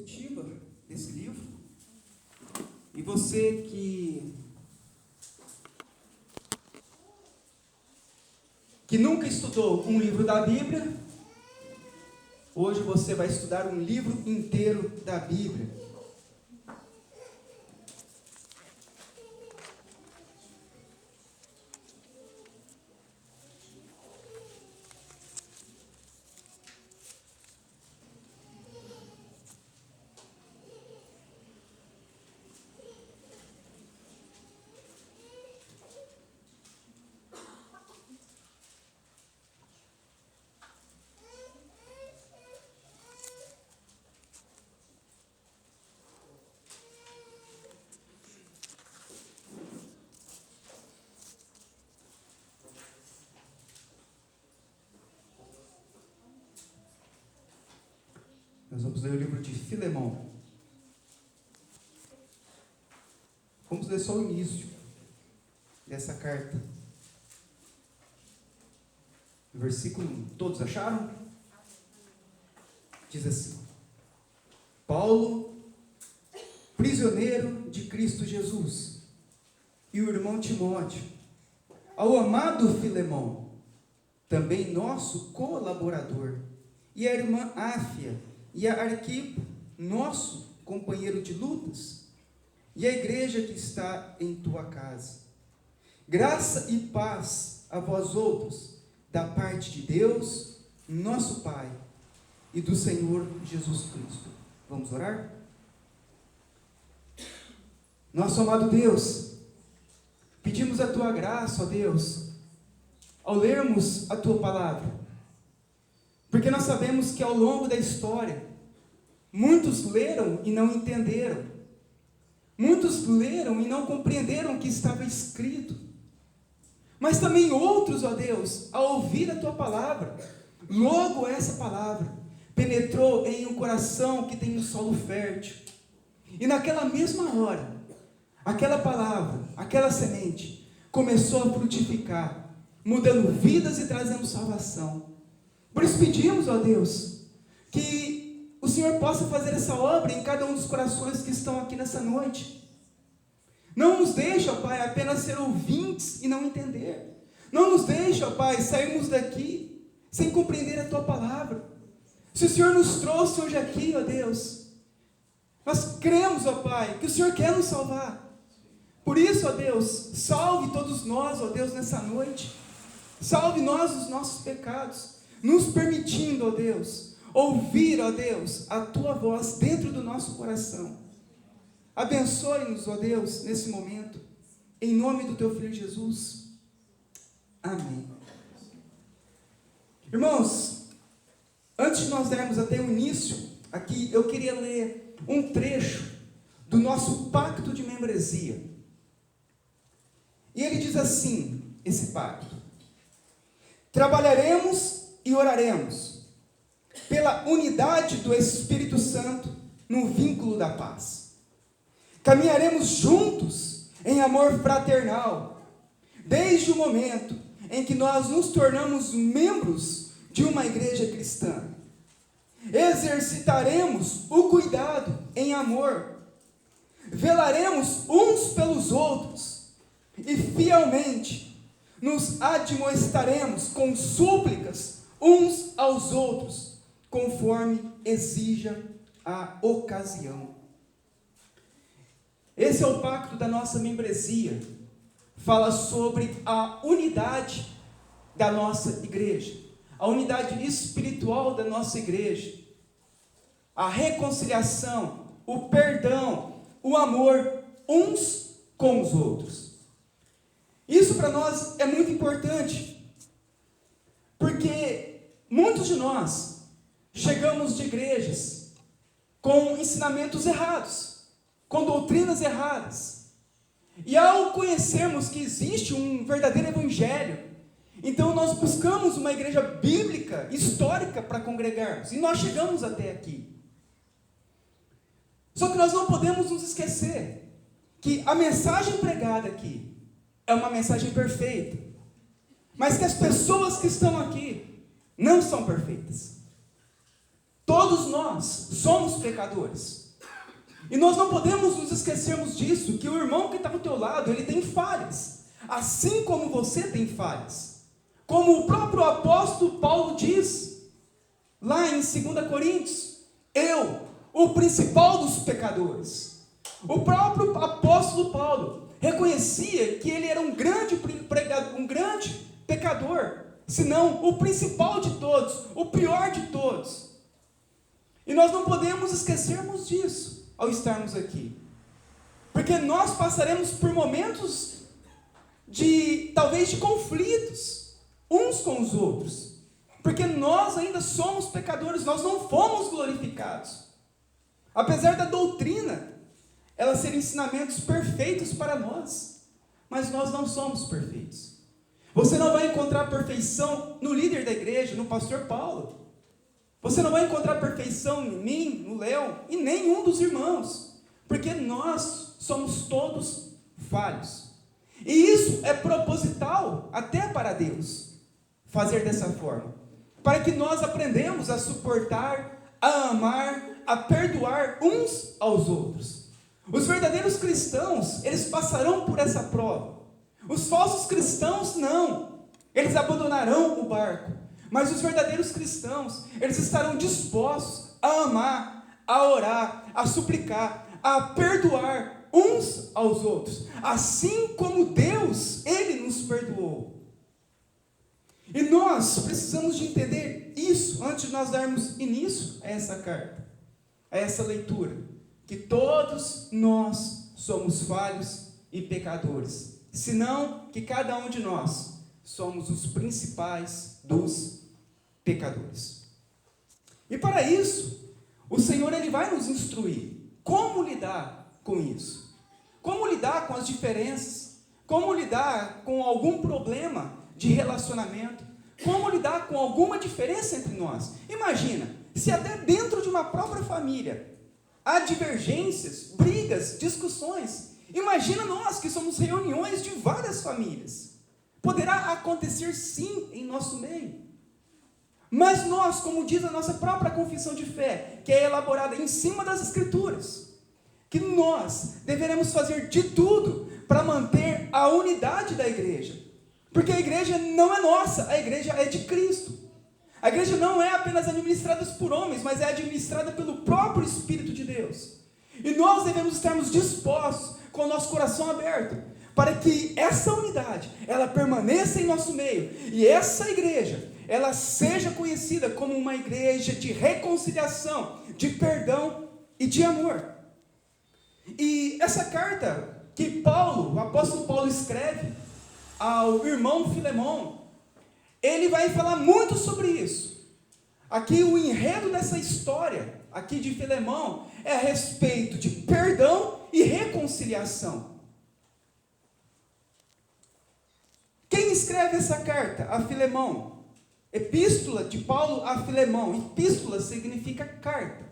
expositiva desse livro. E você que nunca estudou um livro da Bíblia, hoje você vai estudar um livro inteiro da Bíblia. Nós vamos ler o livro de Filemão. Vamos ler só o início dessa carta. Versículo 1. Todos acharam? Diz assim: Paulo, prisioneiro de Cristo Jesus, e o irmão Timóteo, ao amado Filemão, também nosso colaborador, e a irmã Áfia, e a Arquipo, nosso companheiro de lutas, e a igreja que está em tua casa. Graça e paz a vós outros, da parte de Deus, nosso Pai, e do Senhor Jesus Cristo. Vamos orar? Nosso amado Deus, pedimos a tua graça, ó Deus, ao lermos a tua palavra, porque nós sabemos que ao longo da história, muitos leram e não entenderam. Muitos leram e não compreenderam o que estava escrito. Mas também outros, ó Deus, ao ouvir a tua palavra, logo essa palavra penetrou em um coração que tem um solo fértil. E naquela mesma hora, aquela palavra, aquela semente, começou a frutificar, mudando vidas e trazendo salvação. Por isso pedimos, ó Deus, que o Senhor possa fazer essa obra em cada um dos corações que estão aqui nessa noite. Não nos deixe, ó Pai, apenas ser ouvintes e não entender. Não nos deixe, ó Pai, sairmos daqui sem compreender a tua palavra. Se o Senhor nos trouxe hoje aqui, ó Deus, nós cremos, ó Pai, que o Senhor quer nos salvar. Por isso, ó Deus, salve todos nós, ó Deus, nessa noite. Salve nós dos nossos pecados, nos permitindo, ó Deus, ouvir, ó Deus, a tua voz dentro do nosso coração. Abençoe-nos, ó Deus, nesse momento, em nome do teu Filho Jesus. Amém. Irmãos, antes de nós darmos até o início, aqui eu queria ler um trecho do nosso pacto de membresia. E ele diz assim, esse pacto: trabalharemos e oraremos pela unidade do Espírito Santo no vínculo da paz. Caminharemos juntos em amor fraternal, desde o momento em que nós nos tornamos membros de uma igreja cristã. Exercitaremos o cuidado em amor, velaremos uns pelos outros e fielmente nos admoestaremos com súplicas uns aos outros, conforme exija a ocasião. Esse é o pacto da nossa membresia. Fala sobre a unidade da nossa igreja, a unidade espiritual da nossa igreja, a reconciliação, o perdão, o amor uns com os outros. Isso para nós é muito importante, porque muitos de nós chegamos de igrejas com ensinamentos errados, com doutrinas erradas, e ao conhecermos que existe um verdadeiro evangelho, então nós buscamos uma igreja bíblica, histórica para congregarmos, e nós chegamos até aqui. Só que nós não podemos nos esquecer que a mensagem pregada aqui é uma mensagem perfeita, mas que as pessoas que estão aqui não são perfeitas. Todos nós somos pecadores. E nós não podemos nos esquecermos disso, que o irmão que está do teu lado, ele tem falhas, assim como você tem falhas. Como o próprio apóstolo Paulo diz, lá em 2 Coríntios, eu, o principal dos pecadores. O próprio apóstolo Paulo reconhecia que ele era um grande pecador, se não o principal de todos, o pior de todos. E nós não podemos esquecermos disso ao estarmos aqui, porque nós passaremos por momentos talvez de conflitos uns com os outros, porque nós ainda somos pecadores, nós não fomos glorificados. Apesar da doutrina ela ser ensinamentos perfeitos para nós, mas nós não somos perfeitos. Você não vai encontrar perfeição no líder da igreja, no pastor Paulo. Você não vai encontrar perfeição em mim, no Léo, e nenhum dos irmãos, porque nós somos todos falhos. E isso é proposital até para Deus, fazer dessa forma, para que nós aprendamos a suportar, a amar, a perdoar uns aos outros. Os verdadeiros cristãos, eles passarão por essa prova. Os falsos cristãos, não. Eles abandonarão o barco. Mas os verdadeiros cristãos, eles estarão dispostos a amar, a orar, a suplicar, a perdoar uns aos outros, assim como Deus, Ele nos perdoou. E nós precisamos de entender isso antes de nós darmos início a essa carta, a essa leitura, que todos nós somos falhos e pecadores, senão que cada um de nós somos os principais dos pecadores. E para isso, o Senhor ele vai nos instruir como lidar com isso, como lidar com as diferenças, como lidar com algum problema de relacionamento, como lidar com alguma diferença entre nós. Imagina, se até dentro de uma própria família há divergências, brigas, discussões. Imagina nós que somos reuniões de várias famílias. Poderá acontecer sim em nosso meio. Mas nós, como diz a nossa própria confissão de fé, que é elaborada em cima das Escrituras, que nós deveremos fazer de tudo para manter a unidade da igreja. Porque a igreja não é nossa, a igreja é de Cristo. A igreja não é apenas administrada por homens, mas é administrada pelo próprio Espírito de Deus. E nós devemos estarmos dispostos, com o nosso coração aberto, para que essa unidade, ela permaneça em nosso meio. E essa igreja, ela seja conhecida como uma igreja de reconciliação, de perdão e de amor. E essa carta que Paulo, o apóstolo Paulo escreve ao irmão Filemão, ele vai falar muito sobre isso. Aqui o enredo dessa história, aqui de Filemão, é a respeito de perdão e reconciliação. Quem escreve essa carta a Filemão? Epístola de Paulo a Filemão. Epístola significa carta.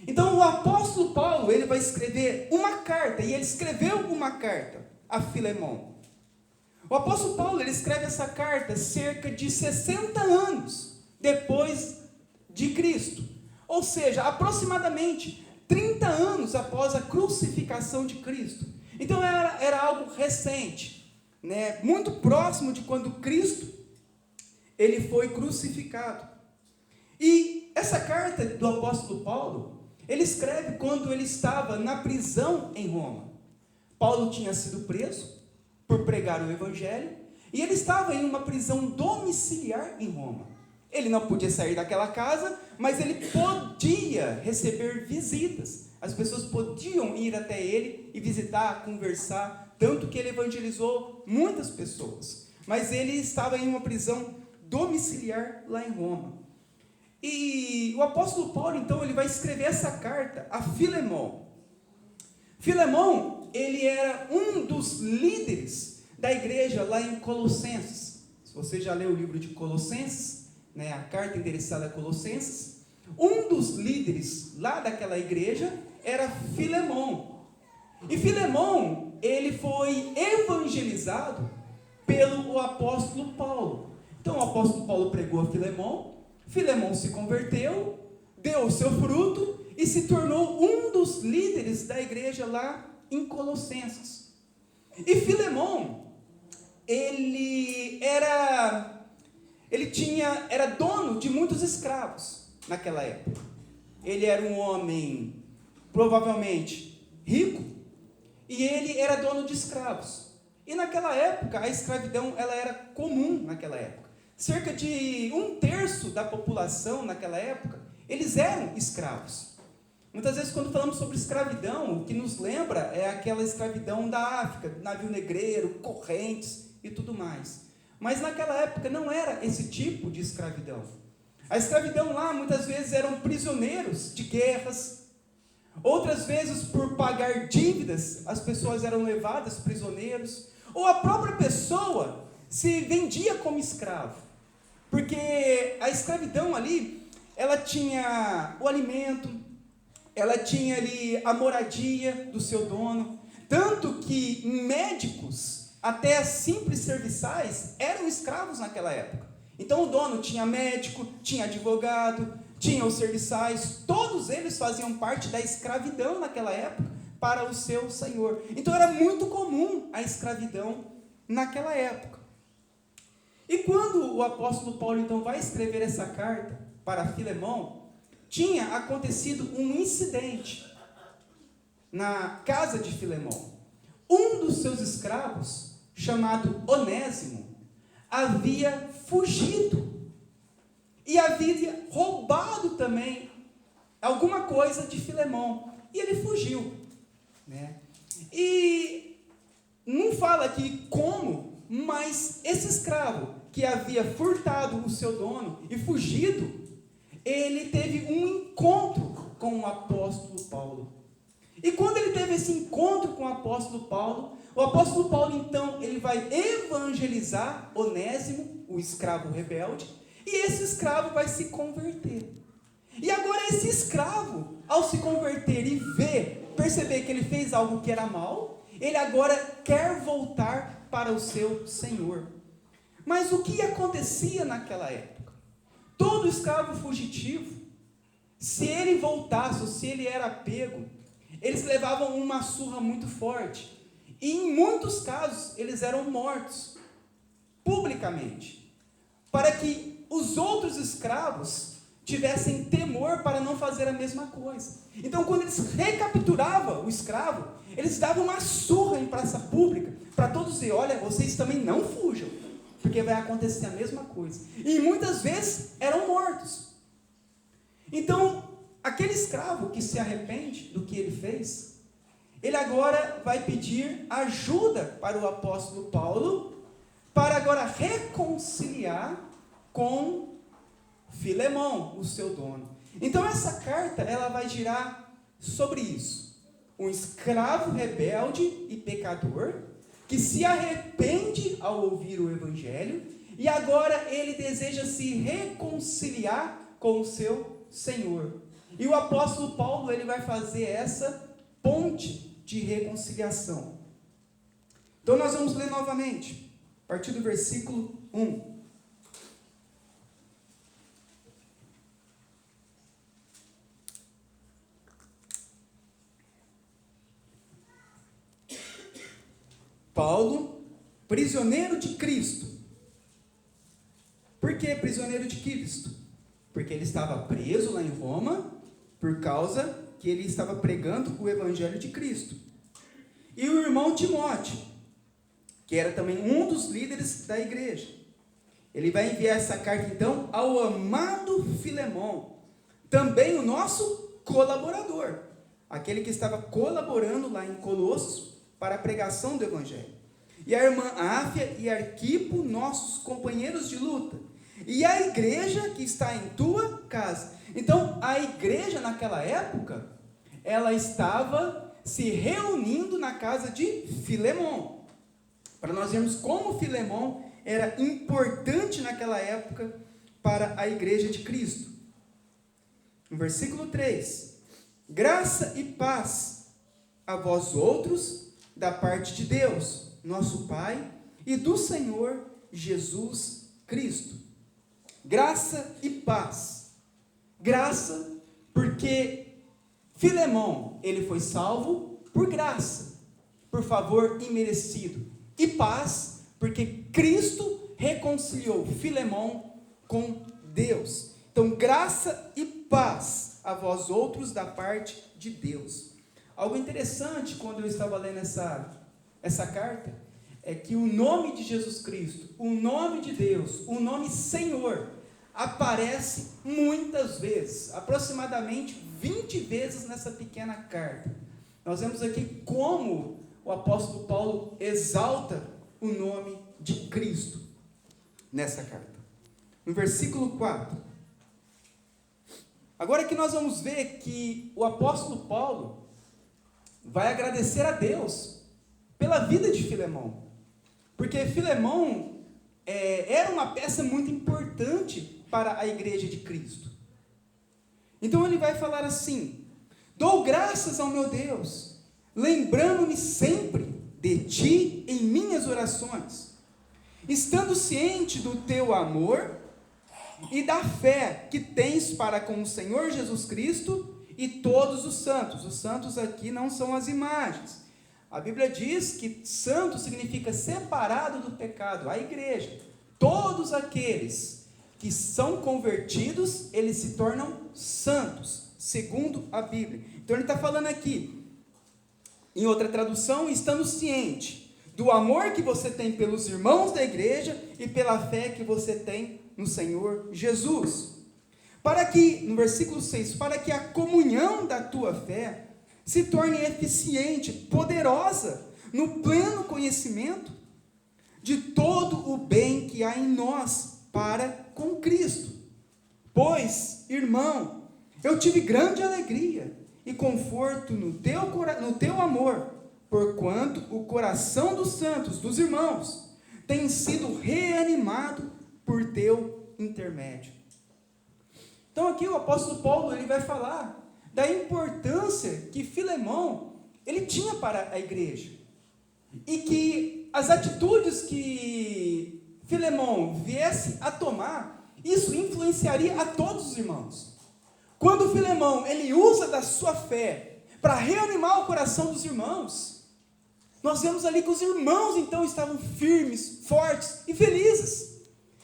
Então o apóstolo Paulo, ele vai escrever uma carta, e ele escreveu uma carta a Filemão. O apóstolo Paulo, ele escreve essa carta cerca de 60 anos depois de Cristo. Ou seja, aproximadamente 30 anos após a crucificação de Cristo. Então era algo recente, né? Muito próximo de quando Cristo ele foi crucificado. E essa carta do apóstolo Paulo, ele escreve quando ele estava na prisão em Roma. Paulo tinha sido preso por pregar o evangelho, e ele estava em uma prisão domiciliar em Roma. Ele não podia sair daquela casa, mas ele podia receber visitas. As pessoas podiam ir até ele e visitar, conversar, tanto que ele evangelizou muitas pessoas. Mas ele estava em uma prisão domiciliar lá em Roma. E o apóstolo Paulo, então, ele vai escrever essa carta a Filemão. Filemão, ele era um dos líderes da igreja lá em Colossenses. Se você já leu o livro de Colossenses, né, a carta endereçada a Colossenses, um dos líderes lá daquela igreja era Filemão. E Filemão, ele foi evangelizado pelo apóstolo Paulo. Então o apóstolo Paulo pregou a Filemão, Filemão se converteu, deu o seu fruto e se tornou um dos líderes da igreja lá em Colossenses. E Filemão, ele era dono de muitos escravos naquela época. Ele era um homem provavelmente rico e ele era dono de escravos. E naquela época a escravidão ela era comum naquela época. Cerca de 1/3 da população naquela época, eles eram escravos. Muitas vezes quando falamos sobre escravidão, o que nos lembra é aquela escravidão da África, navio negreiro, correntes e tudo mais. Mas naquela época não era esse tipo de escravidão. A escravidão lá muitas vezes eram prisioneiros de guerras. Outras vezes por pagar dívidas, as pessoas eram levadas prisioneiros. Ou a própria pessoa se vendia como escravo. Porque a escravidão ali, ela tinha o alimento, ela tinha ali a moradia do seu dono. Tanto que médicos, até simples serviçais, eram escravos naquela época. Então o dono tinha médico, tinha advogado, tinha os serviçais, todos eles faziam parte da escravidão naquela época para o seu senhor. Então era muito comum a escravidão naquela época. E quando o apóstolo Paulo então vai escrever essa carta para Filemão, tinha acontecido um incidente na casa de Filemão. Um dos seus escravos, chamado Onésimo, havia fugido e havia roubado também alguma coisa de Filemão, e ele fugiu, né? E não fala aqui como, mas esse escravo que havia furtado o seu dono e fugido, ele teve um encontro com o apóstolo Paulo. E quando ele teve esse encontro com o apóstolo Paulo então, ele vai evangelizar Onésimo, o escravo rebelde, e esse escravo vai se converter. E agora esse escravo, ao se converter e perceber que ele fez algo que era mal, ele agora quer voltar para o seu senhor. Mas o que acontecia naquela época? Todo escravo fugitivo, se ele voltasse, ou se ele era pego, eles levavam uma surra muito forte. E em muitos casos, eles eram mortos, publicamente, para que os outros escravos tivessem temor para não fazer a mesma coisa. Então, quando eles recapturavam o escravo, eles davam uma surra em praça pública, para todos dizer, olha, vocês também não fujam, porque vai acontecer a mesma coisa. E muitas vezes eram mortos. Então, aquele escravo que se arrepende do que ele fez, ele agora vai pedir ajuda para o apóstolo Paulo, para agora reconciliar com Filemão, o seu dono. Então essa carta, ela vai girar sobre isso. Um escravo rebelde e pecador, que se arrepende ao ouvir o evangelho, e agora ele deseja se reconciliar com o seu Senhor. E o apóstolo Paulo, ele vai fazer essa ponte de reconciliação. Então nós vamos ler novamente, a partir do versículo 1. Paulo, prisioneiro de Cristo. Por que prisioneiro de Cristo? Porque ele estava preso lá em Roma, por causa que ele estava pregando o evangelho de Cristo. E o irmão Timóteo, que era também um dos líderes da igreja. Ele vai enviar essa carta então ao amado Filemão, também o nosso colaborador, aquele que estava colaborando lá em Colossos para a pregação do evangelho. E a irmã Áfia e Arquipo, nossos companheiros de luta. E a igreja que está em tua casa. Então, a igreja naquela época, ela estava se reunindo na casa de Filemão. Para nós vermos como Filemão era importante naquela época para a igreja de Cristo. No versículo 3. Graça e paz a vós outros, da parte de Deus, nosso Pai, e do Senhor Jesus Cristo. Graça e paz. Graça Porque Filemão, ele foi salvo por graça, por favor imerecido. E paz, porque Cristo reconciliou Filemão com Deus. Então, graça e paz a vós outros da parte de Deus. Algo interessante quando eu estava lendo essa carta, é que o nome de Jesus Cristo, o nome de Deus, o nome Senhor, aparece muitas vezes, aproximadamente 20 vezes nessa pequena carta. Nós vemos aqui como o apóstolo Paulo exalta o nome de Cristo nessa carta. No versículo 4. Agora que nós vamos ver que o apóstolo Paulo vai agradecer a Deus pela vida de Filemão. Porque Filemão era uma peça muito importante para a igreja de Cristo. Então ele vai falar assim: dou graças ao meu Deus, lembrando-me sempre de ti em minhas orações, estando ciente do teu amor e da fé que tens para com o Senhor Jesus Cristo e todos os santos. Os santos aqui não são as imagens. A Bíblia diz que santo significa separado do pecado, a igreja. Todos aqueles que são convertidos, eles se tornam santos, segundo a Bíblia. Então ele está falando aqui, em outra tradução, estando ciente do amor que você tem pelos irmãos da igreja e pela fé que você tem no Senhor Jesus. Para que, no versículo 6, para que a comunhão da tua fé se torne eficiente, poderosa, no pleno conhecimento de todo o bem que há em nós para com Cristo. Pois, irmão, eu tive grande alegria e conforto no teu amor, porquanto o coração dos santos, dos irmãos, tem sido reanimado por teu intermédio. Então aqui o apóstolo Paulo ele vai falar da importância que Filemão ele tinha para a igreja, e que as atitudes que Filemão viesse a tomar, isso influenciaria a todos os irmãos. Quando Filemão ele usa da sua fé para reanimar o coração dos irmãos, nós vemos ali que os irmãos então estavam firmes, fortes e felizes.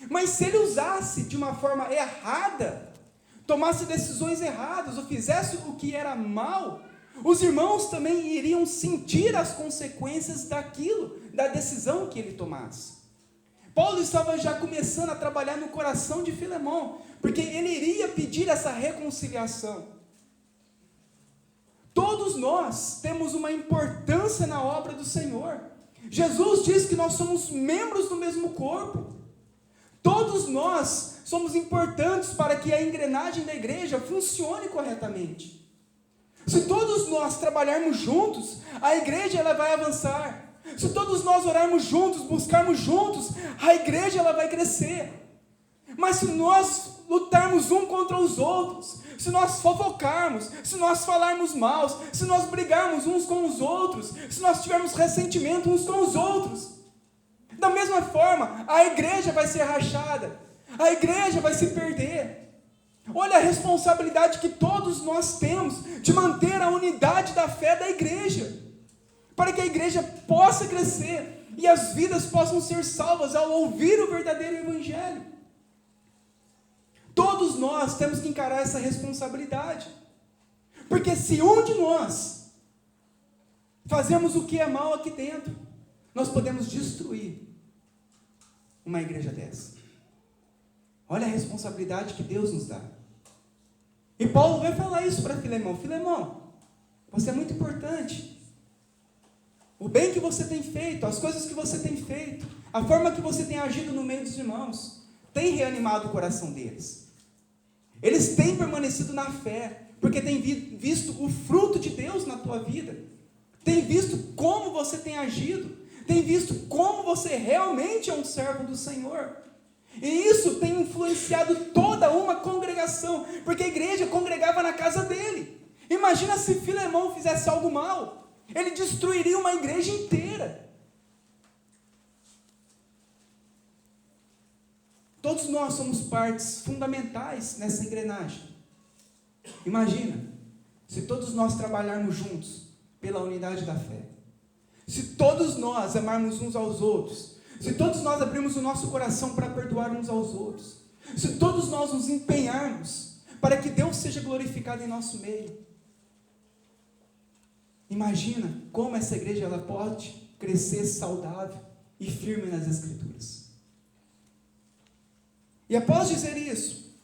Mas se ele usasse de uma forma errada, tomasse decisões erradas, ou fizesse o que era mal, os irmãos também iriam sentir as consequências daquilo, da decisão que ele tomasse. Paulo estava já começando a trabalhar no coração de Filemão, porque ele iria pedir essa reconciliação. Todos nós temos uma importância na obra do Senhor. Jesus diz que nós somos membros do mesmo corpo. Todos nós somos importantes para que a engrenagem da igreja funcione corretamente. Se todos nós trabalharmos juntos, a igreja ela vai avançar. Se todos nós orarmos juntos, buscarmos juntos, a igreja ela vai crescer. Mas se nós lutarmos um contra os outros, se nós fofocarmos, se nós falarmos mal, se nós brigarmos uns com os outros, se nós tivermos ressentimento uns com os outros, da mesma forma, a igreja vai ser rachada, a igreja vai se perder. Olha a responsabilidade que todos nós temos de manter a unidade da fé da igreja, para que a igreja possa crescer e as vidas possam ser salvas ao ouvir o verdadeiro evangelho. Todos nós temos que encarar essa responsabilidade, porque se um de nós fazermos o que é mal aqui dentro, nós podemos destruir uma igreja dessa. Olha a responsabilidade que Deus nos dá. E Paulo vai falar isso para Filemão. Filemão, você é muito importante. O bem que você tem feito, as coisas que você tem feito, a forma que você tem agido no meio dos irmãos, tem reanimado o coração deles. Eles têm permanecido na fé, porque têm visto o fruto de Deus na tua vida. Têm visto como você tem agido. Têm visto como você realmente é um servo do Senhor. E isso tem influenciado toda uma congregação, porque a igreja congregava na casa dele. Imagina se Filemão fizesse algo mal, ele destruiria uma igreja inteira. Todos nós somos partes fundamentais nessa engrenagem. Imagina, se todos nós trabalharmos juntos pela unidade da fé, se todos nós amarmos uns aos outros, se todos nós abrirmos o nosso coração para perdoar uns aos outros, se todos nós nos empenharmos para que Deus seja glorificado em nosso meio, imagina como essa igreja ela pode crescer saudável e firme nas Escrituras. E após dizer isso,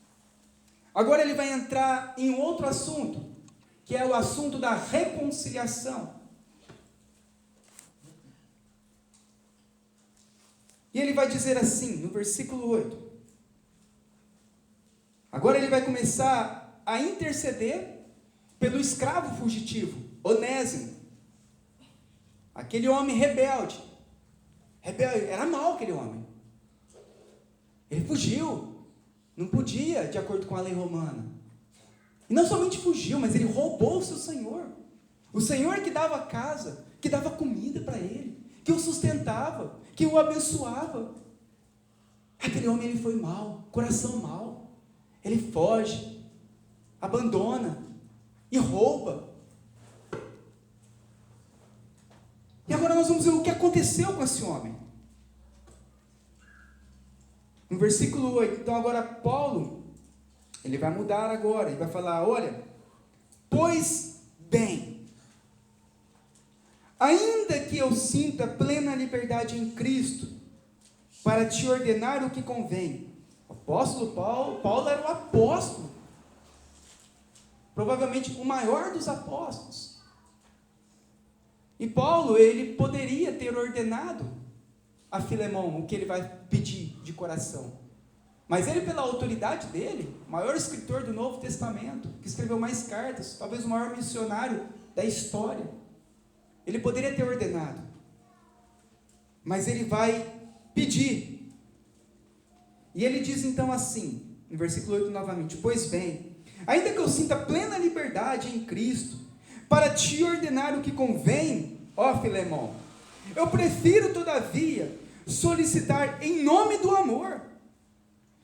agora ele vai entrar em outro assunto, que é o assunto da reconciliação. E ele vai dizer assim, no versículo 8. Agora ele vai começar a interceder pelo escravo fugitivo, Onésimo. Aquele homem rebelde. Era mau aquele homem. Ele fugiu. Não podia, de acordo com a lei romana. E não somente fugiu, mas ele roubou o seu senhor. O senhor que dava casa, que dava comida para ele, que o sustentava, que o abençoava. Aquele homem ele foi mau, coração mau. Ele foge, abandona e rouba. E agora nós vamos ver o que aconteceu com esse homem. No versículo 8, então agora Paulo, ele vai mudar agora, ele vai falar, olha, pois bem, ainda que eu sinta plena liberdade em Cristo, para te ordenar o que convém. O apóstolo Paulo era o apóstolo, provavelmente o maior dos apóstolos. E Paulo, ele poderia ter ordenado a Filemão o que ele vai pedir de coração. Mas ele, pela autoridade dele, o maior escritor do Novo Testamento, que escreveu mais cartas, talvez o maior missionário da história, ele poderia ter ordenado. Mas ele vai pedir. E ele diz então assim, no versículo 8 novamente, pois bem, ainda que eu sinta plena liberdade em Cristo, para te ordenar o que convém, ó Filemão, eu prefiro todavia solicitar em nome do amor,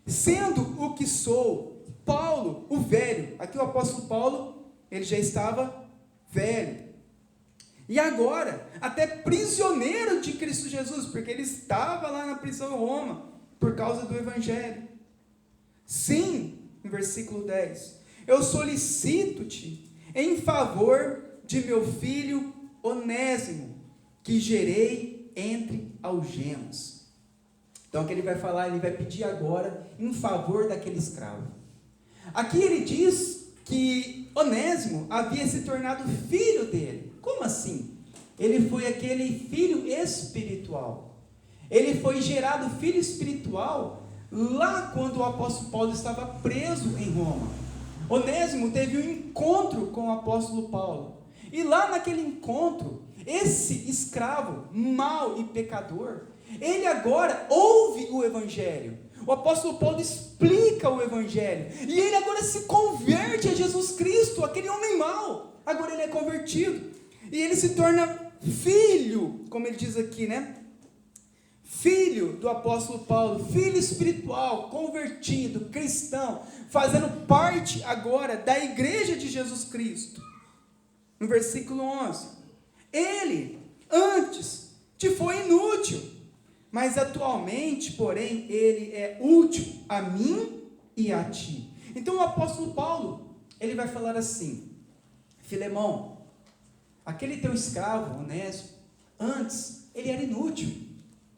sendo o que sou, Paulo, o velho. Aqui o apóstolo Paulo, ele já estava velho, e agora, até prisioneiro de Cristo Jesus, porque ele estava lá na prisão em Roma, por causa do Evangelho. Sim, no versículo 10, eu solicito-te em favor de meu filho Onésimo, que gerei entre algemas. Então, o que ele vai falar, ele vai pedir agora em favor daquele escravo. Aqui ele diz que Onésimo havia se tornado filho dele. Como assim? Ele foi aquele filho espiritual. Ele foi gerado filho espiritual lá quando o apóstolo Paulo estava preso em Roma. Onésimo teve um encontro com o apóstolo Paulo. E lá naquele encontro, esse escravo, mau e pecador, ele agora ouve o Evangelho. O apóstolo Paulo explica o Evangelho. E ele agora se converte a Jesus Cristo, aquele homem mau. Agora ele é convertido. E ele se torna filho, como ele diz aqui, né? Filho do apóstolo Paulo, filho espiritual, convertido, cristão, fazendo parte agora da igreja de Jesus Cristo. No versículo 11, ele antes te foi inútil, mas atualmente, porém, ele é útil a mim e a ti. Então o apóstolo Paulo, ele vai falar assim, Filemão, aquele teu escravo, Onésimo, antes ele era inútil.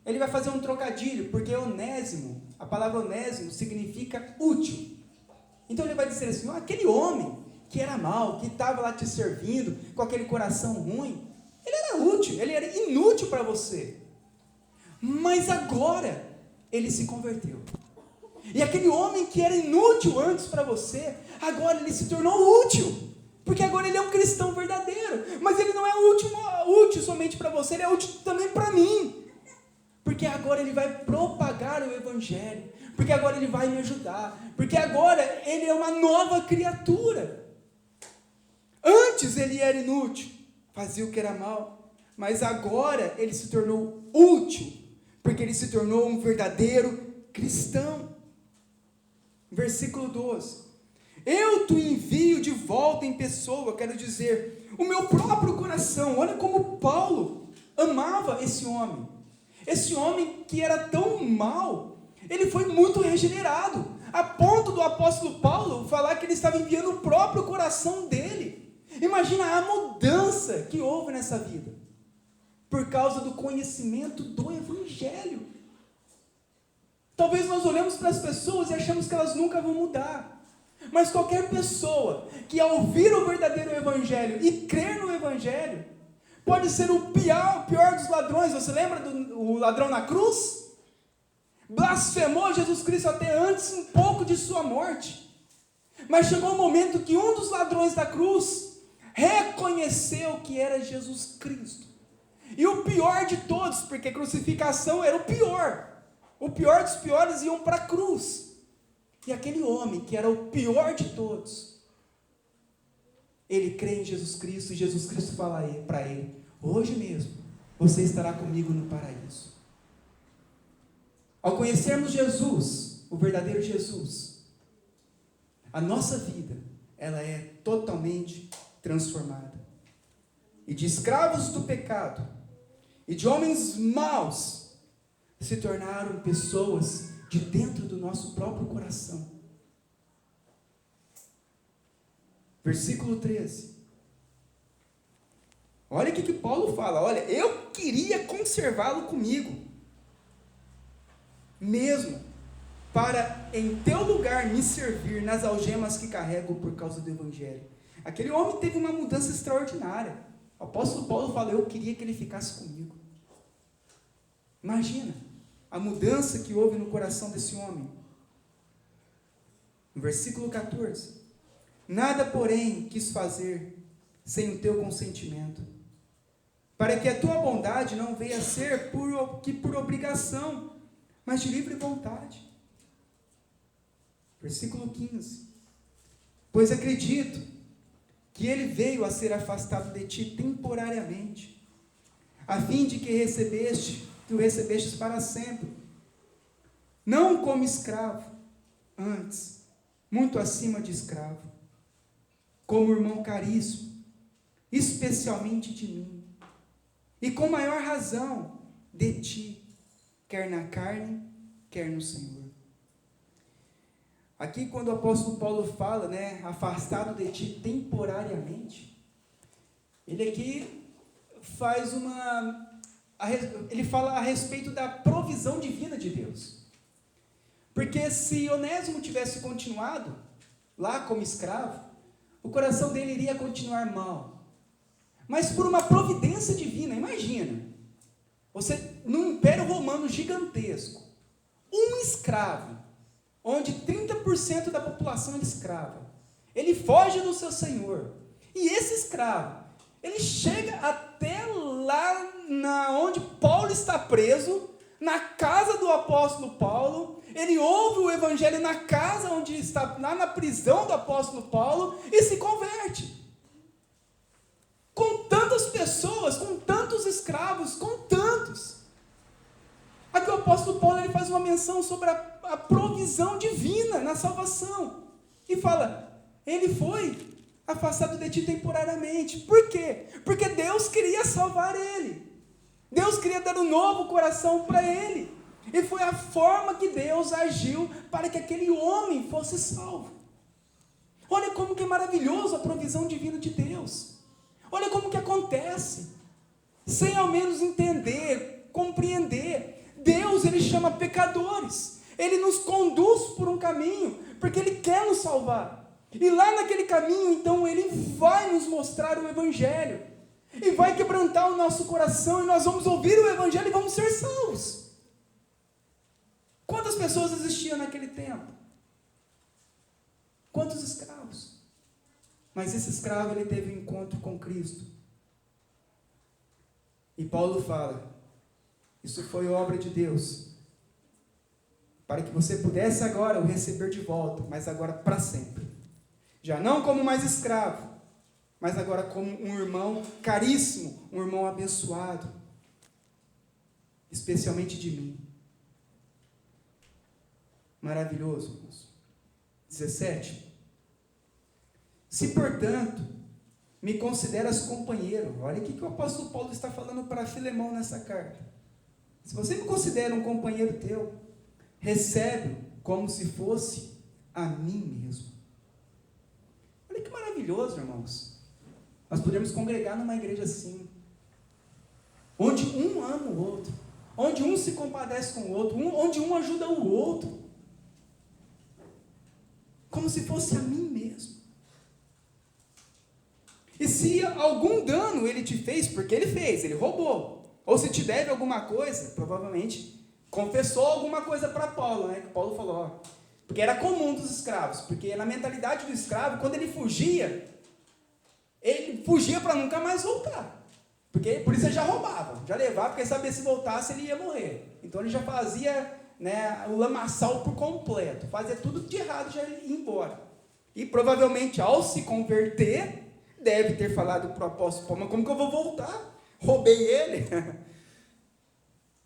Ele vai fazer um trocadilho, porque Onésimo, a palavra Onésimo significa útil. Então ele vai dizer assim, aquele homem que era mau, que estava lá te servindo, com aquele coração ruim, ele era útil, ele era inútil para você. Mas agora, ele se converteu. E aquele homem que era inútil antes para você, agora ele se tornou útil. Porque agora ele é um cristão verdadeiro. Mas ele não é útil somente para você, ele é útil também para mim. Porque agora ele vai propagar o Evangelho. Porque agora ele vai me ajudar. Porque agora ele é uma nova criatura. Antes ele era inútil, fazia o que era mal. Mas agora ele se tornou útil. Porque ele se tornou um verdadeiro cristão. Versículo 12. Eu te envio de volta em pessoa, quero dizer, o meu próprio coração. Olha como Paulo amava esse homem. Esse homem que era tão mau, ele foi muito regenerado, a ponto do apóstolo Paulo falar que ele estava enviando o próprio coração dele. Imagina a mudança que houve nessa vida, por causa do conhecimento do Evangelho. Talvez nós olhamos para as pessoas e achamos que elas nunca vão mudar. Mas qualquer pessoa que ao ouvir o verdadeiro Evangelho e crer no Evangelho, pode ser o pior dos ladrões. Você lembra do ladrão na cruz? Blasfemou Jesus Cristo até antes um pouco de sua morte. Mas chegou um momento que um dos ladrões da cruz reconheceu que era Jesus Cristo. E o pior de todos, porque a crucificação era o pior. O pior dos piores iam para a cruz. E aquele homem, que era o pior de todos, ele crê em Jesus Cristo, e Jesus Cristo fala para ele: hoje mesmo, você estará comigo no paraíso. Ao conhecermos Jesus, o verdadeiro Jesus, a nossa vida, ela é totalmente transformada. E de escravos do pecado, e de homens maus, se tornaram pessoas de dentro do nosso próprio coração. Versículo 13. Olha o que Paulo fala. Olha, eu queria conservá-lo comigo, mesmo para em teu lugar me servir nas algemas que carrego por causa do Evangelho. Aquele homem teve uma mudança extraordinária. O apóstolo Paulo fala: eu queria que ele ficasse comigo. Imagina a mudança que houve no coração desse homem. No versículo 14: nada, porém, quis fazer sem o teu consentimento, para que a tua bondade não venha a ser por obrigação, mas de livre vontade. Versículo 15: pois acredito que ele veio a ser afastado de ti temporariamente, a fim de que o recebestes para sempre, não como escravo, antes, muito acima de escravo, como irmão caríssimo, especialmente de mim, e com maior razão de ti, quer na carne, quer no Senhor. Aqui, quando o apóstolo Paulo fala, afastado de ti temporariamente, ele aqui faz ele fala a respeito da provisão divina de Deus. Porque se Onésimo tivesse continuado lá como escravo, o coração dele iria continuar mal. Mas por uma providência divina, imagina, você num império romano gigantesco, um escravo, onde 30% da população era escrava, ele foge do seu senhor, e esse escravo, ele chega até lá onde Paulo está preso, na casa do apóstolo Paulo, ele ouve o evangelho na casa onde está, lá na prisão do apóstolo Paulo, e se converte. Com tantas pessoas, com tantos escravos, com tantos. Aqui o apóstolo Paulo ele faz uma menção sobre a provisão divina na salvação. E fala, ele foi afastado de ti temporariamente. Por quê? Porque Deus queria salvar ele. Deus queria dar um novo coração para ele. E foi a forma que Deus agiu para que aquele homem fosse salvo. Olha como que é maravilhoso a provisão divina de Deus. Olha como que acontece. Sem ao menos entender, compreender. Deus, ele chama pecadores. Ele nos conduz por um caminho, porque ele quer nos salvar. E lá naquele caminho, então, ele vai nos mostrar o evangelho. E vai quebrantar o nosso coração, e nós vamos ouvir o evangelho e vamos ser salvos. Quantas pessoas existiam naquele tempo? Quantos escravos? Mas esse escravo, ele teve um encontro com Cristo. E Paulo fala, isso foi obra de Deus, para que você pudesse agora o receber de volta, mas agora para sempre. Já não como mais escravo, mas agora como um irmão caríssimo, um irmão abençoado, especialmente de mim. Maravilhoso, irmãos. 17. Se, portanto, me consideras companheiro, olha o que o apóstolo Paulo está falando para Filemão nessa carta. Se você me considera um companheiro teu, recebe-o como se fosse a mim mesmo. Olha que maravilhoso, irmãos. Nós podemos congregar numa igreja assim, onde um ama o outro, onde um se compadece com o outro, onde um ajuda o outro, como se fosse a mim mesmo. E se algum dano ele te fez, porque ele fez, ele roubou, ou se te deve alguma coisa, provavelmente confessou alguma coisa para Paulo, né? Que Paulo falou, ó, porque era comum dos escravos, porque na mentalidade do escravo, quando ele fugia para nunca mais voltar. Porque, por isso ele já roubava, já levava, porque sabia se voltasse ele ia morrer. Então ele já fazia, né, o lamaçal por completo, fazia tudo de errado, já ia embora. E provavelmente ao se converter, deve ter falado para o apóstolo Paulo, mas como que eu vou voltar? Roubei ele.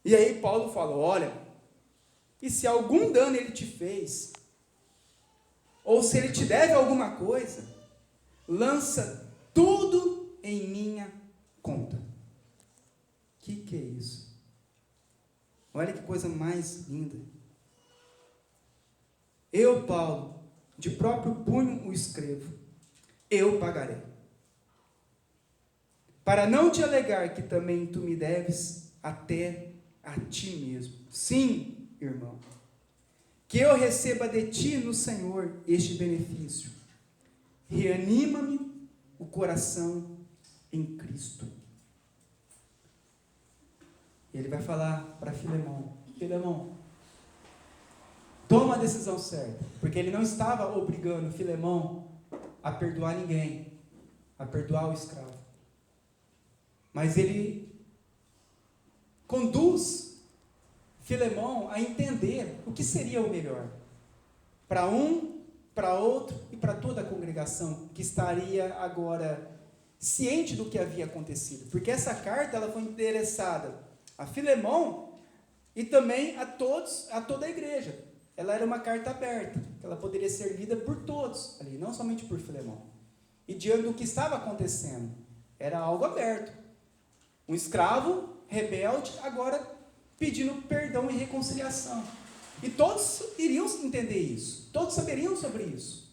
E aí Paulo falou, olha, e se algum dano ele te fez, ou se ele te deve alguma coisa, lança tudo em minha conta. Que é isso? Olha que coisa mais linda. Eu, Paulo, de próprio punho o escrevo, eu pagarei. Para não te alegar que também tu me deves até a ti mesmo. Sim, irmão, que eu receba de ti no Senhor este benefício. Reanima-me o coração em Cristo. Ele vai falar para Filemão, Filemão, toma a decisão certa, porque ele não estava obrigando Filemão a perdoar ninguém, a perdoar o escravo. Mas ele conduz Filemão a entender o que seria o melhor para um, para outro e para toda a congregação que estaria agora ciente do que havia acontecido, porque essa carta ela foi endereçada a Filemão e também a toda a igreja. Ela era uma carta aberta, ela poderia ser lida por todos ali, não somente por Filemão. E diante do que estava acontecendo, era algo aberto. Um escravo rebelde agora pedindo perdão e reconciliação. E todos iriam entender isso, todos saberiam sobre isso.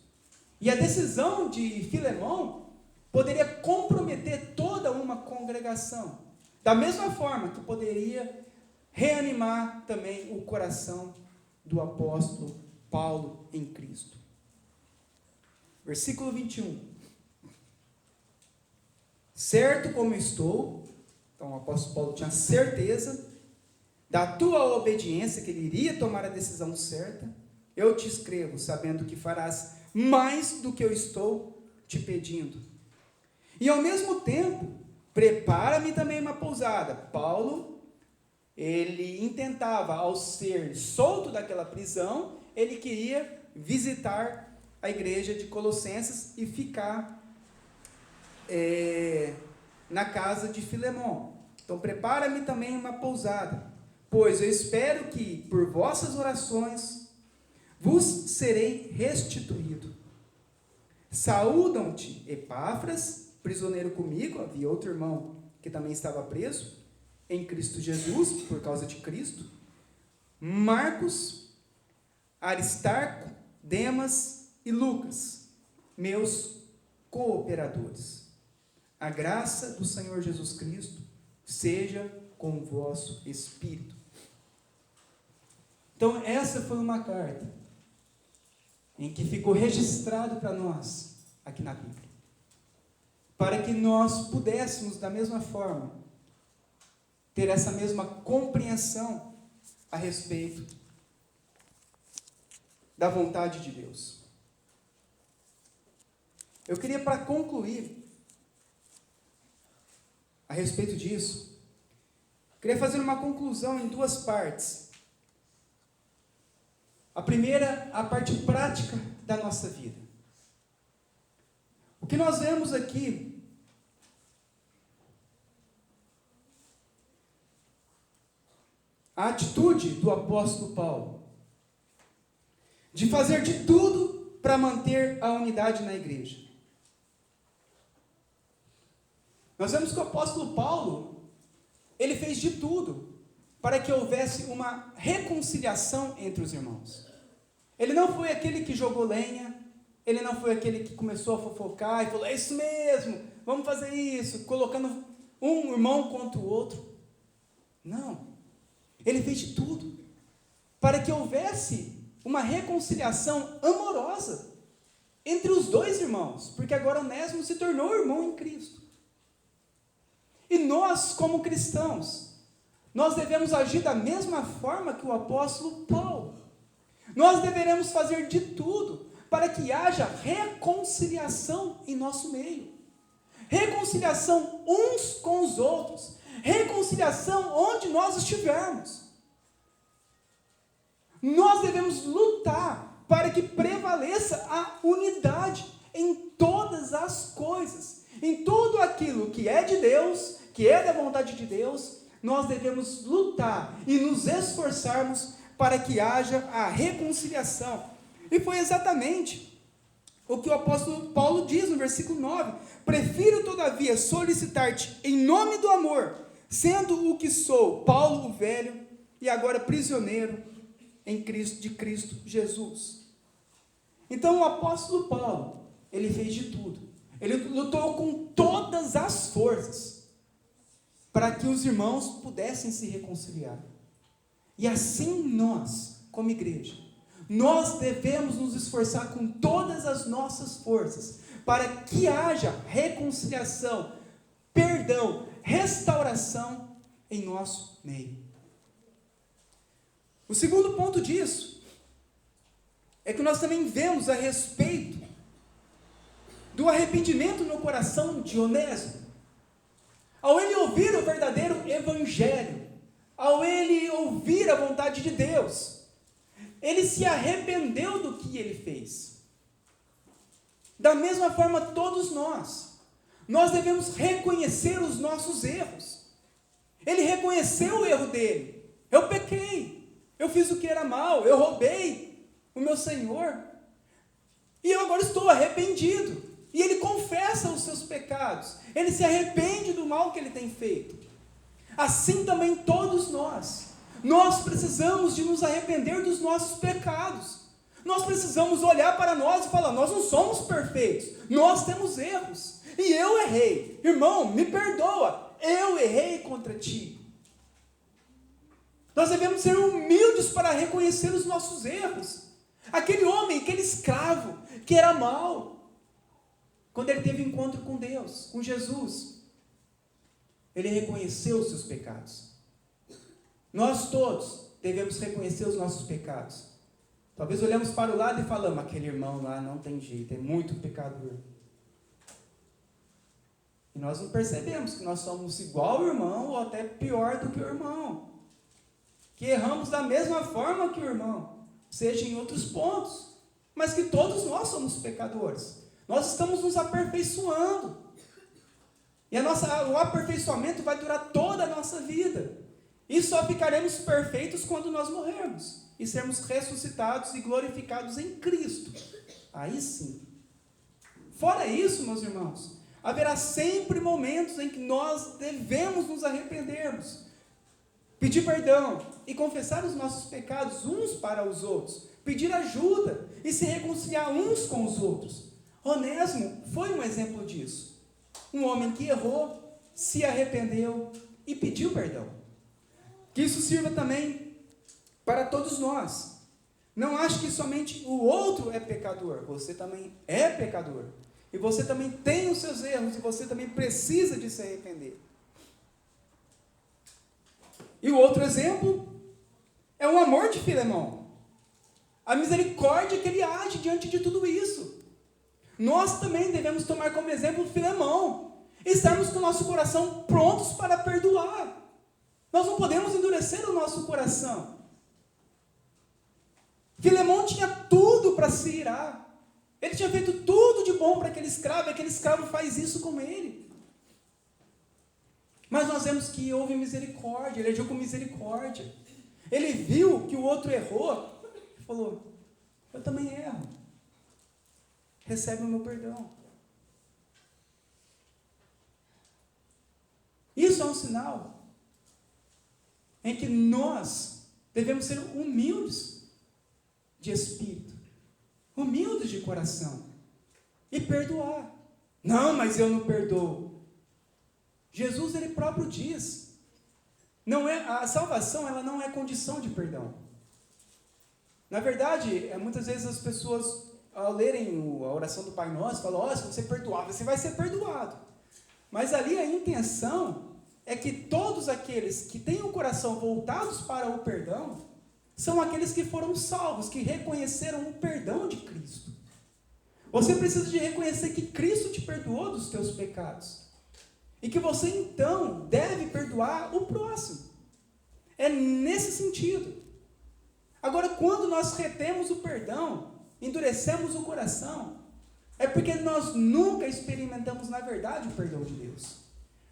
E a decisão de Filemão poderia comprometer toda uma congregação, da mesma forma que poderia reanimar também o coração do apóstolo Paulo em Cristo. Versículo 21. Certo como estou, então o apóstolo Paulo tinha certeza da tua obediência, que ele iria tomar a decisão certa, eu te escrevo, sabendo que farás mais do que eu estou te pedindo. E ao mesmo tempo, prepara-me também uma pousada. Paulo, ele intentava, ao ser solto daquela prisão, ele queria visitar a igreja de Colossenses e ficar na casa de Filemão. Então, prepara-me também uma pousada, pois eu espero que, por vossas orações, vos serei restituído. Saúdam-te, Epáfras, prisioneiro comigo, havia outro irmão que também estava preso, em Cristo Jesus, por causa de Cristo, Marcos, Aristarco, Demas e Lucas, meus cooperadores. A graça do Senhor Jesus Cristo seja com o vosso espírito. Então, essa foi uma carta em que ficou registrado para nós, aqui na Bíblia, para que nós pudéssemos, da mesma forma, ter essa mesma compreensão a respeito da vontade de Deus. Eu queria, para concluir a respeito disso, queria fazer uma conclusão em duas partes. A primeira, a parte prática da nossa vida. O que nós vemos aqui a atitude do apóstolo Paulo de fazer de tudo para manter a unidade na igreja. Nós vemos que o apóstolo Paulo, ele fez de tudo para que houvesse uma reconciliação entre os irmãos. Ele não foi aquele que jogou lenha, ele não foi aquele que começou a fofocar e falou, é isso mesmo, vamos fazer isso, colocando um irmão contra o outro. Não, ele fez de tudo para que houvesse uma reconciliação amorosa entre os dois irmãos, porque agora Onésimo se tornou irmão em Cristo. E nós, como cristãos, nós devemos agir da mesma forma que o apóstolo Paulo. Nós deveremos fazer de tudo para que haja reconciliação em nosso meio. Reconciliação uns com os outros. Reconciliação onde nós estivermos. Nós devemos lutar para que prevaleça a unidade em todas as coisas. Em tudo aquilo que é de Deus, que é da vontade de Deus, nós devemos lutar e nos esforçarmos para que haja a reconciliação. E foi exatamente o que o apóstolo Paulo diz no versículo 9: prefiro todavia solicitar-te em nome do amor, sendo o que sou, Paulo o velho, e agora prisioneiro em Cristo, de Cristo Jesus. Então o apóstolo Paulo, ele fez de tudo, ele lutou com todas as forças, para que os irmãos pudessem se reconciliar. E assim nós, como igreja, nós devemos nos esforçar com todas as nossas forças, para que haja reconciliação, perdão, restauração em nosso meio. O segundo ponto disso, é que nós também vemos a respeito do arrependimento no coração de Onésimo. Ao ele ouvir o verdadeiro evangelho, ao ele ouvir a vontade de Deus, ele se arrependeu do que ele fez. Da mesma forma, todos nós devemos reconhecer os nossos erros. Ele reconheceu o erro dele. Eu pequei, eu fiz o que era mal, eu roubei o meu Senhor, e eu agora estou arrependido. E ele confessa os seus pecados, ele se arrepende do mal que ele tem feito. Assim também todos nós precisamos de nos arrepender dos nossos pecados. Nós precisamos olhar para nós e falar, nós não somos perfeitos, nós temos erros, e eu errei, irmão, me perdoa, eu errei contra ti. Nós devemos ser humildes para reconhecer os nossos erros. Aquele homem, aquele escravo, que era mau, quando ele teve encontro com Deus, com Jesus, ele reconheceu os seus pecados. Nós todos devemos reconhecer os nossos pecados. Talvez olhamos para o lado e falamos, aquele irmão lá não tem jeito, é muito pecador. E nós não percebemos que nós somos igual ao irmão, ou até pior do que o irmão. Que erramos da mesma forma que o irmão, seja em outros pontos, mas que todos nós somos pecadores. Nós estamos nos aperfeiçoando. E o aperfeiçoamento vai durar toda a nossa vida. E só ficaremos perfeitos quando nós morrermos. E sermos ressuscitados e glorificados em Cristo. Aí sim. Fora isso, meus irmãos, haverá sempre momentos em que nós devemos nos arrependermos. Pedir perdão e confessar os nossos pecados uns para os outros. Pedir ajuda e se reconciliar uns com os outros. Onésimo foi um exemplo disso. Um homem que errou, se arrependeu e pediu perdão. Que isso sirva também para todos nós. Não ache que somente o outro é pecador. Você também é pecador. E você também tem os seus erros. E você também precisa de se arrepender. E o outro exemplo é o amor de Filemão. A misericórdia que ele age diante de tudo isso. Nós também devemos tomar como exemplo Filemão, e estarmos com o nosso coração prontos para perdoar. Nós não podemos endurecer o nosso coração. Filemão tinha tudo para se irar. Ele tinha feito tudo de bom para aquele escravo, e aquele escravo faz isso com ele. Mas nós vemos que houve misericórdia, ele agiu com misericórdia. Ele viu que o outro errou, e falou, eu também erro. Recebe o meu perdão. um sinal em que nós devemos ser humildes de espírito, humildes de coração e perdoar. Não, mas eu não perdoo. Jesus, ele próprio diz, a salvação, ela não é condição de perdão. Na verdade, muitas vezes as pessoas, ao lerem a oração do Pai Nosso, falam, se você perdoar, você vai ser perdoado. Mas ali a intenção é que todos aqueles que têm o coração voltados para o perdão, são aqueles que foram salvos, que reconheceram o perdão de Cristo. Você precisa de reconhecer que Cristo te perdoou dos teus pecados. E que você então deve perdoar o próximo. É nesse sentido. Agora, quando nós retemos o perdão, endurecemos o coração, é porque nós nunca experimentamos na verdade o perdão de Deus.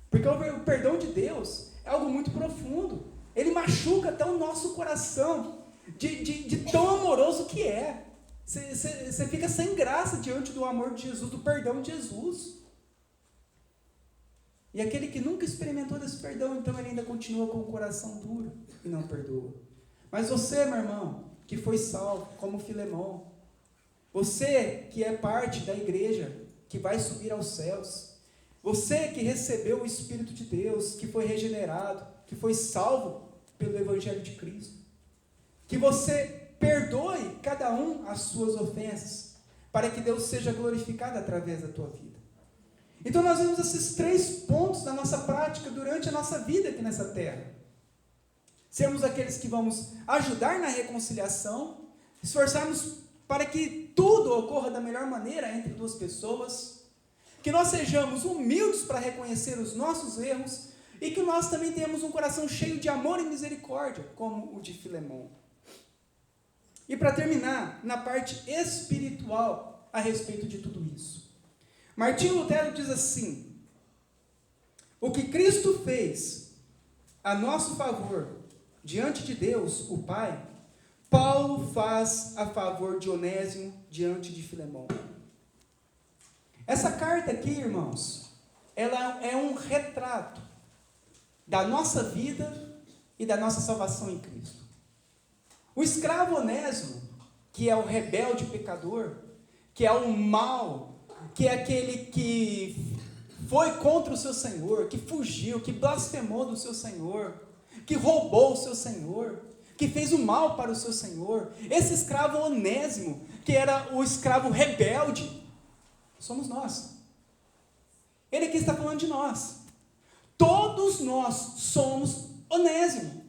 Porque o perdão de Deus é algo muito profundo. Ele machuca até o nosso coração, de tão amoroso que é. Você fica sem graça diante do amor de Jesus, do perdão de Jesus. E aquele que nunca experimentou desse perdão, então ele ainda continua com o coração duro e não perdoa. Mas você, meu irmão, que foi salvo, como Filemão, você que é parte da igreja, que vai subir aos céus, você que recebeu o Espírito de Deus, que foi regenerado, que foi salvo pelo Evangelho de Cristo, que você perdoe cada um as suas ofensas, para que Deus seja glorificado através da tua vida. Então nós vemos esses 3 pontos da nossa prática durante a nossa vida aqui nessa terra. Sermos aqueles que vamos ajudar na reconciliação, esforçarmos para que tudo ocorra da melhor maneira entre 2 pessoas, que nós sejamos humildes para reconhecer os nossos erros e que nós também tenhamos um coração cheio de amor e misericórdia, como o de Filemão. E para terminar, na parte espiritual a respeito de tudo isso. Martinho Lutero diz assim: o que Cristo fez a nosso favor diante de Deus, o Pai, Paulo faz a favor de Onésimo diante de Filemão. Essa carta aqui, irmãos, ela é um retrato da nossa vida e da nossa salvação em Cristo. O escravo Onésimo, que é o rebelde pecador, que é o mal, que é aquele que foi contra o seu Senhor, que fugiu, que blasfemou do seu Senhor, que roubou o seu Senhor, que fez o mal para o seu Senhor. Esse escravo Onésimo, que era o escravo rebelde, somos nós. Ele aqui está falando de nós. Todos nós somos Onésimo.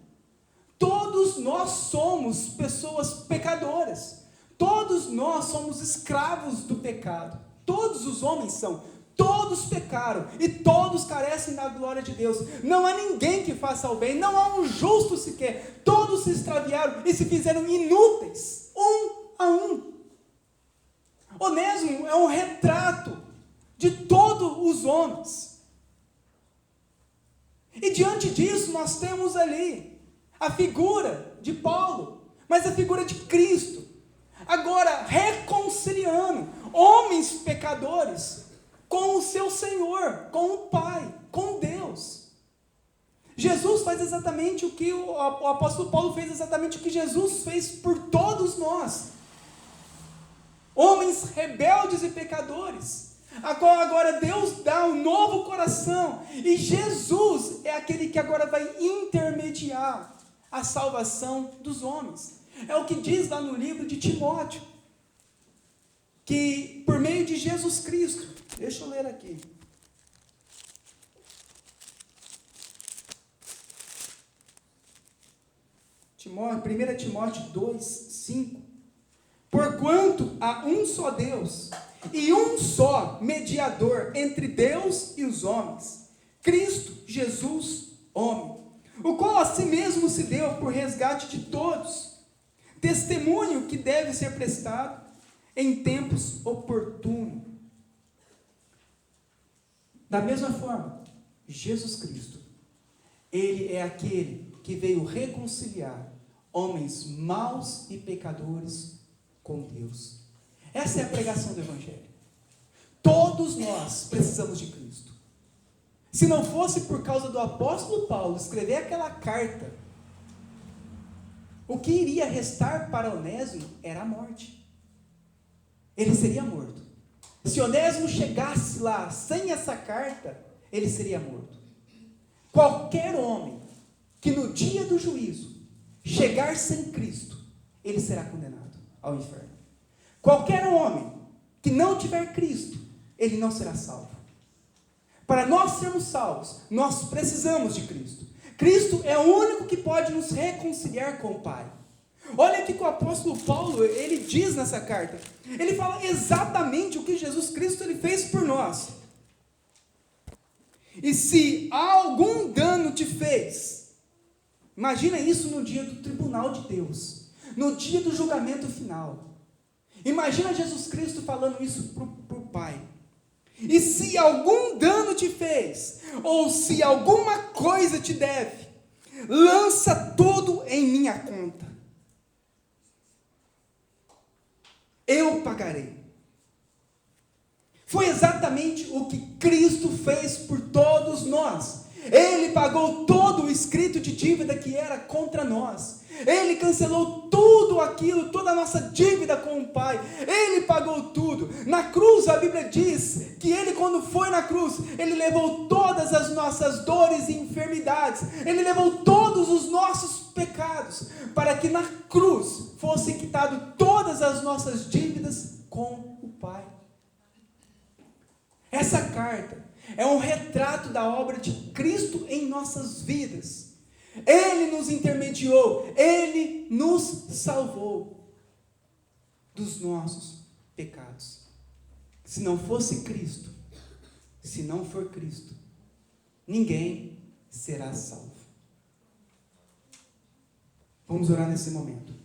Todos nós somos pessoas pecadoras. Todos nós somos escravos do pecado. Todos os homens são. Todos pecaram e todos carecem da glória de Deus. Não há ninguém que faça o bem, não há um justo sequer. Todos se extraviaram e se fizeram inúteis, um a um. Onésimo é um retrato de todos os homens. E diante disso nós temos ali a figura de Paulo, mas a figura de Cristo, agora reconciliando homens pecadores com o seu Senhor, com o Pai, com Deus. Jesus faz exatamente o que o apóstolo Paulo fez, exatamente o que Jesus fez por todos nós. Homens rebeldes e pecadores. Agora Deus dá um novo coração. E Jesus é aquele que agora vai intermediar a salvação dos homens. É o que diz lá no livro de Timóteo. Que por meio de Jesus Cristo. Deixa eu ler aqui. Timóteo, 1 Timóteo 2, 5. Porquanto há um só Deus e um só mediador entre Deus e os homens, Cristo Jesus, homem, o qual a si mesmo se deu por resgate de todos, testemunho que deve ser prestado em tempos oportunos. Da mesma forma, Jesus Cristo, Ele é aquele que veio reconciliar homens maus e pecadores com Deus. Essa é a pregação do Evangelho. Todos nós precisamos de Cristo. Se não fosse por causa do apóstolo Paulo escrever aquela carta, o que iria restar para Onésimo era a morte. Ele seria morto. Se Onésimo chegasse lá sem essa carta, ele seria morto. Qualquer homem que no dia do juízo chegar sem Cristo, ele será condenado ao inferno. Qualquer homem que não tiver Cristo, ele não será salvo. Para nós sermos salvos, nós precisamos de Cristo. Cristo é o único que pode nos reconciliar com o Pai. Olha aqui que o apóstolo Paulo, ele diz nessa carta. Ele fala exatamente o que Jesus Cristo ele fez por nós. E se algum dano te fez, imagina isso no dia do tribunal de Deus, no dia do julgamento final. Imagina Jesus Cristo falando isso para o Pai. E se algum dano te fez, ou se alguma coisa te deve, lança tudo em minha conta. Eu pagarei. Foi exatamente o que Cristo fez por todos nós. Ele pagou todo o escrito de dívida que era contra nós. Ele cancelou tudo aquilo, toda a nossa dívida com o Pai. Ele pagou tudo. Na cruz, a Bíblia diz que Ele, quando foi na cruz, Ele levou todas as nossas dores e enfermidades. Ele levou todos os nossos pecados, para que na cruz fossem quitadas todas as nossas dívidas com o Pai. Essa carta é um retrato da obra de Cristo em nossas vidas. Ele nos intermediou, Ele nos salvou dos nossos pecados. Se não fosse Cristo, se não for Cristo, ninguém será salvo. Vamos orar nesse momento.